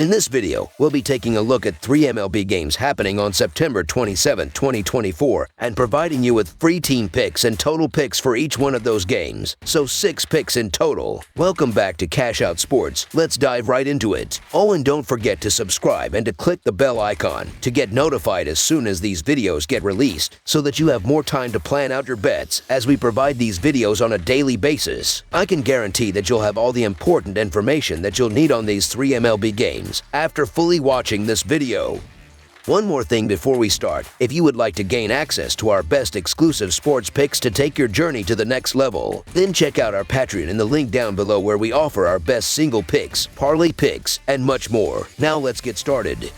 In this video, we'll be taking a look at 3 MLB games happening on September 27, 2024, and providing you with free team picks and total picks for each one of those games, so 6 picks in total. Welcome back to Cash Out Sports. Let's dive right into it. Oh, and don't forget to subscribe and to click the bell icon to get notified as soon as these videos get released, so that you have more time to plan out your bets as we provide these videos on a daily basis. I can guarantee that you'll have all the important information that you'll need on these 3 MLB games after fully watching this video. One more thing before we start, if you would like to gain access to our best exclusive sports picks to take your journey to the next level, then check out our Patreon in the link down below where we offer our best single picks, parlay picks, and much more. Now let's get started.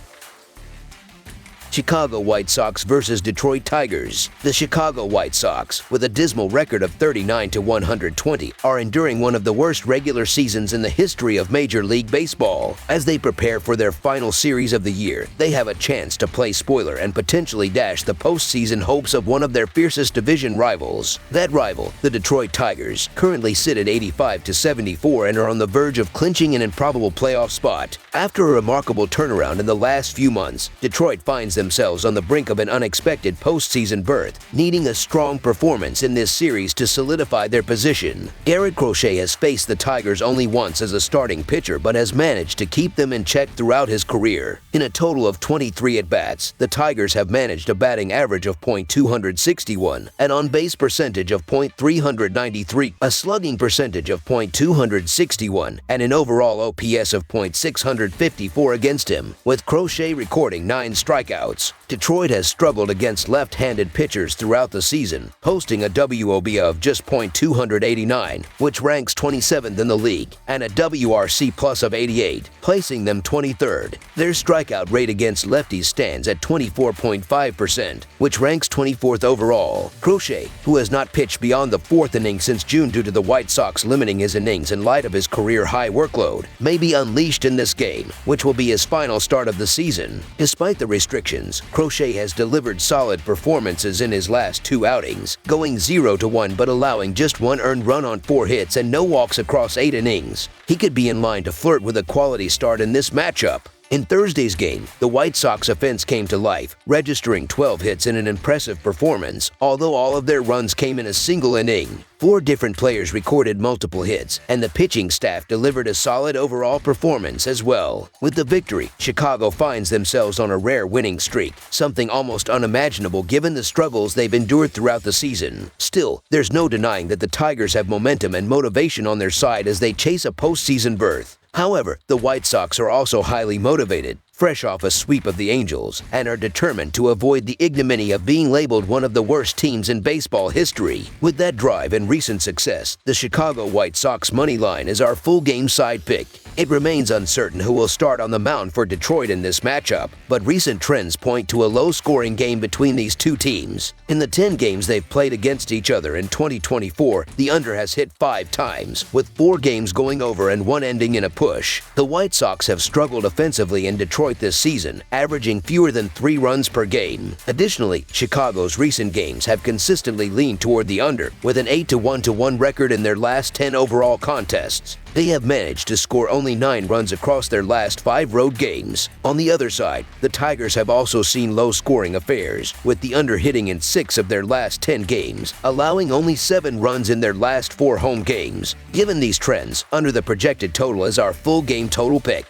Chicago White Sox versus Detroit Tigers. The Chicago White Sox, with a dismal record of 39-120, are enduring one of the worst regular seasons in the history of Major League Baseball. As they prepare for their final series of the year, they have a chance to play spoiler and potentially dash the postseason hopes of one of their fiercest division rivals. That rival, the Detroit Tigers, currently sit at 85-74 and are on the verge of clinching an improbable playoff spot. After a remarkable turnaround in the last few months, Detroit finds themselves on the brink of an unexpected postseason berth, needing a strong performance in this series to solidify their position. Garrett Crochet has faced the Tigers only once as a starting pitcher, but has managed to keep them in check throughout his career. In a total of 23 at-bats, the Tigers have managed a batting average of .261, an on-base percentage of .393, a slugging percentage of .261, and an overall OPS of .654 against him, with Crochet recording 9 strikeouts. Detroit has struggled against left-handed pitchers throughout the season, posting a WOB of just .289, which ranks 27th in the league, and a WRC plus of 88, placing them 23rd. Their strikeout rate against lefties stands at 24.5%, which ranks 24th overall. Crochet, who has not pitched beyond the 4th inning since June due to the White Sox limiting his innings in light of his career-high workload, may be unleashed in this game, which will be his final start of the season. Despite the restrictions, Crochet has delivered solid performances in his last 2 outings, going 0-1 but allowing just 1 earned run on 4 hits and no walks across 8 innings. He could be in line to flirt with a quality start in this matchup. In Thursday's game, the White Sox offense came to life, registering 12 hits in an impressive performance, although all of their runs came in a single inning. 4 different players recorded multiple hits, and the pitching staff delivered a solid overall performance as well. With the victory, Chicago finds themselves on a rare winning streak, something almost unimaginable given the struggles they've endured throughout the season. Still, there's no denying that the Tigers have momentum and motivation on their side as they chase a postseason berth. However, the White Sox are also highly motivated, fresh off a sweep of the Angels, and are determined to avoid the ignominy of being labeled one of the worst teams in baseball history. With that drive and recent success, the Chicago White Sox money line is our full game side pick. It remains uncertain who will start on the mound for Detroit in this matchup, but recent trends point to a low-scoring game between these two teams. In the 10 games they've played against each other in 2024, the under has hit 5 times, with 4 games going over and 1 ending in a push. The White Sox have struggled offensively in Detroit this season, averaging fewer than 3 runs per game. Additionally, Chicago's recent games have consistently leaned toward the under, with an 8-1-1 record in their last 10 overall contests. They have managed to score only 9 runs across their last 5 road games. On the other side, the Tigers have also seen low-scoring affairs, with the under hitting in 6 of their last 10 games, allowing only 7 runs in their last 4 home games. Given these trends, under the projected total is our full game total pick.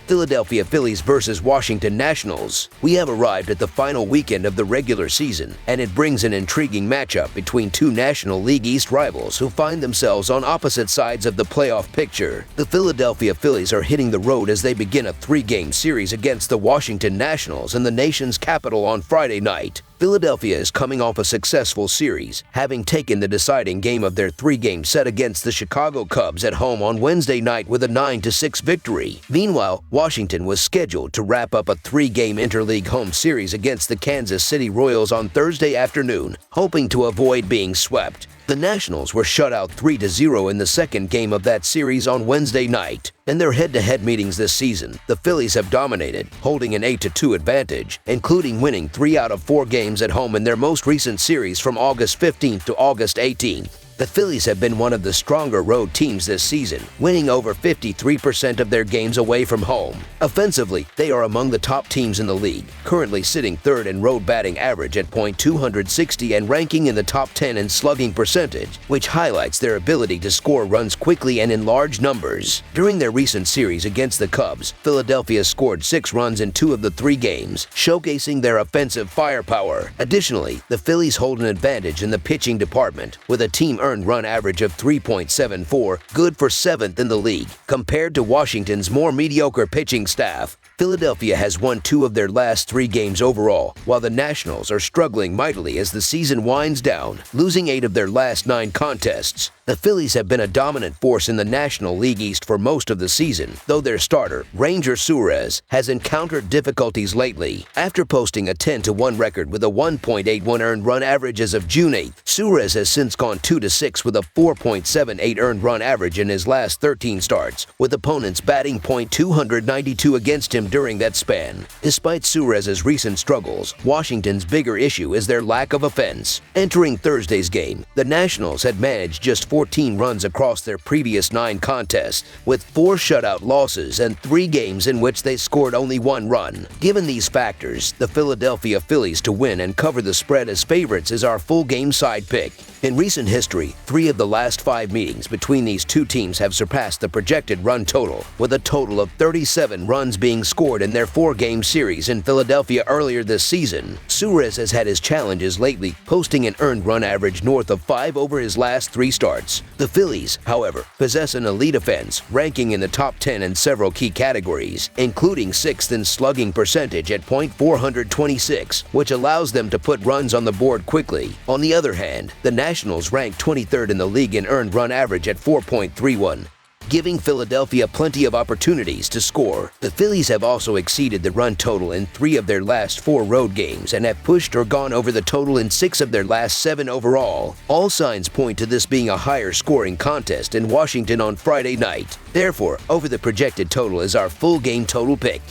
Philadelphia Phillies versus Washington Nationals. We have arrived at the final weekend of the regular season, and it brings an intriguing matchup between 2 National League East rivals who find themselves on opposite sides of the playoff picture. The Philadelphia Phillies are hitting the road as they begin a 3-game series against the Washington Nationals in the nation's capital on Friday night. Philadelphia is coming off a successful series, having taken the deciding game of their 3-game set against the Chicago Cubs at home on Wednesday night with a 9-6 victory. Meanwhile, Washington was scheduled to wrap up a 3-game interleague home series against the Kansas City Royals on Thursday afternoon, hoping to avoid being swept. The Nationals were shut out 3-0 in the second game of that series on Wednesday night. In their head-to-head meetings this season, the Phillies have dominated, holding an 8-2 advantage, including winning 3 out of 4 games at home in their most recent series from August 15th to August 18th. The Phillies have been one of the stronger road teams this season, winning over 53% of their games away from home. Offensively, they are among the top teams in the league, currently sitting third in road batting average at .260 and ranking in the top 10 in slugging percentage, which highlights their ability to score runs quickly and in large numbers. During their recent series against the Cubs, Philadelphia scored 6 runs in 2 of the 3 games, showcasing their offensive firepower. Additionally, the Phillies hold an advantage in the pitching department, with a team earned run average of 3.74, good for 7th in the league. Compared to Washington's more mediocre pitching staff, Philadelphia has won 2 of their last 3 games overall, while the Nationals are struggling mightily as the season winds down, losing 8 of their last 9 contests. The Phillies have been a dominant force in the National League East for most of the season, though their starter, Ranger Suarez, has encountered difficulties lately. After posting a 10-1 record with a 1.81 earned run average as of June 8th, Suarez has since gone 2-6 with a 4.78 earned run average in his last 13 starts, with opponents batting .292 against him during that span. Despite Suarez's recent struggles, Washington's bigger issue is their lack of offense. Entering Thursday's game, the Nationals had managed just 14 runs across their previous 9 contests, with 4 shutout losses and 3 games in which they scored only 1 run. Given these factors, the Philadelphia Phillies to win and cover the spread as favorites is our full game side pick. In recent history, 3 of the last 5 meetings between these 2 teams have surpassed the projected run total, with a total of 37 runs being scored in their 4-game series in Philadelphia earlier this season. Suarez has had his challenges lately, posting an earned run average north of 5 over his last 3 starts. The Phillies, however, possess an elite offense, ranking in the top 10 in several key categories, including 6th in slugging percentage at .426, which allows them to put runs on the board quickly. On the other hand, the Nationals rank 23rd in the league in earned run average at 4.31. Giving Philadelphia plenty of opportunities to score. The Phillies have also exceeded the run total in 3 of their last 4 road games and have pushed or gone over the total in 6 of their last 7 overall. All signs point to this being a higher scoring contest in Washington on Friday night. Therefore, over the projected total is our full game total pick.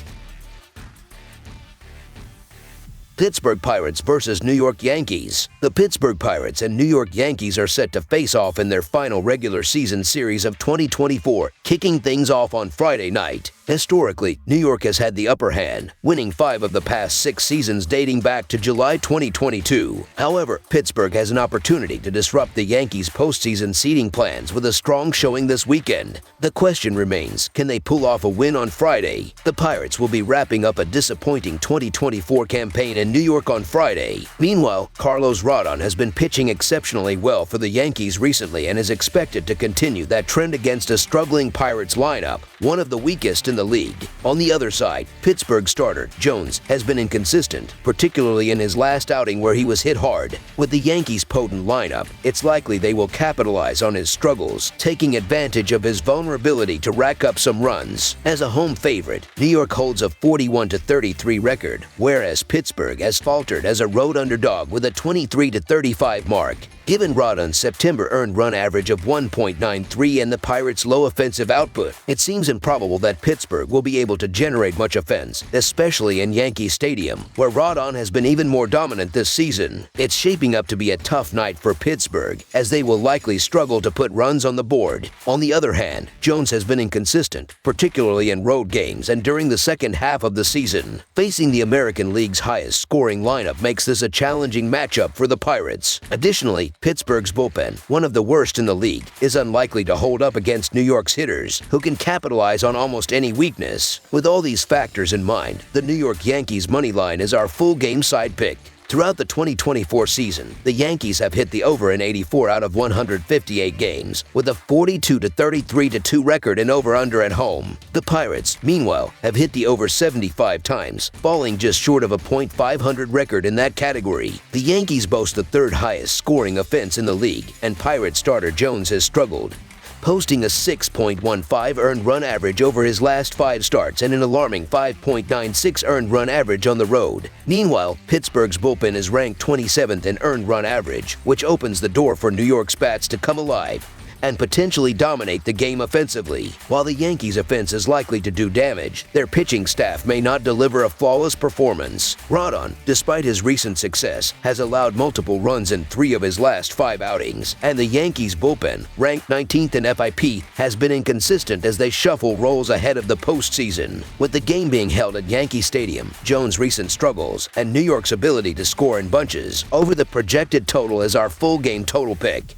Pittsburgh Pirates versus New York Yankees. The Pittsburgh Pirates and New York Yankees are set to face off in their final regular season series of 2024, kicking things off on Friday night. Historically, New York has had the upper hand, winning 5 of the past 6 seasons dating back to July 2022. However, Pittsburgh has an opportunity to disrupt the Yankees' postseason seeding plans with a strong showing this weekend. The question remains, can they pull off a win on Friday? The Pirates will be wrapping up a disappointing 2024 campaign in New York on Friday. Meanwhile, Carlos Rodon has been pitching exceptionally well for the Yankees recently and is expected to continue that trend against a struggling Pirates lineup, one of the weakest in the league. On the other side, Pittsburgh starter Jones has been inconsistent, particularly in his last outing where he was hit hard. With the Yankees' potent lineup, it's likely they will capitalize on his struggles, taking advantage of his vulnerability to rack up some runs. As a home favorite, New York holds a 41-33 record, whereas Pittsburgh has faltered as a road underdog with a 23-35 mark. Given Rodon's September earned run average of 1.93 and the Pirates' low offensive output, it seems improbable that Pittsburgh will be able to generate much offense, especially in Yankee Stadium, where Rodon has been even more dominant this season. It's shaping up to be a tough night for Pittsburgh, as they will likely struggle to put runs on the board. On the other hand, Jones has been inconsistent, particularly in road games and during the second half of the season. Facing the American League's highest scoring lineup makes this a challenging matchup for the Pirates. Additionally, Pittsburgh's bullpen, one of the worst in the league, is unlikely to hold up against New York's hitters, who can capitalize on almost any weakness. With all these factors in mind, the New York Yankees money line is our full game side pick. Throughout the 2024 season, the Yankees have hit the over in 84 out of 158 games, with a 42-33-2 record in over-under at home. The Pirates, meanwhile, have hit the over 75 times, falling just short of a .500 record in that category. The Yankees boast the 3rd highest scoring offense in the league, and Pirate starter Jones has struggled, posting a 6.15 earned run average over his last 5 starts and an alarming 5.96 earned run average on the road. Meanwhile, Pittsburgh's bullpen is ranked 27th in earned run average, which opens the door for New York's bats to come alive. and potentially dominate the game offensively. While the Yankees' offense is likely to do damage, their pitching staff may not deliver a flawless performance. Rodon, despite his recent success, has allowed multiple runs in 3 of his last 5 outings, and the Yankees' bullpen, ranked 19th in FIP, has been inconsistent as they shuffle roles ahead of the postseason. With the game being held at Yankee Stadium, Jones' recent struggles, and New York's ability to score in bunches, over the projected total is our full game total pick.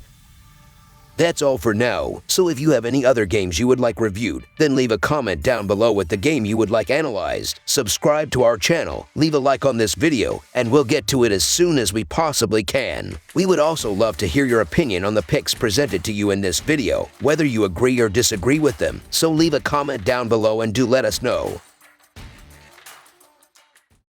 That's all for now, so if you have any other games you would like reviewed, then leave a comment down below with the game you would like analyzed. Subscribe to our channel, leave a like on this video, and we'll get to it as soon as we possibly can. We would also love to hear your opinion on the picks presented to you in this video, whether you agree or disagree with them, so leave a comment down below and do let us know.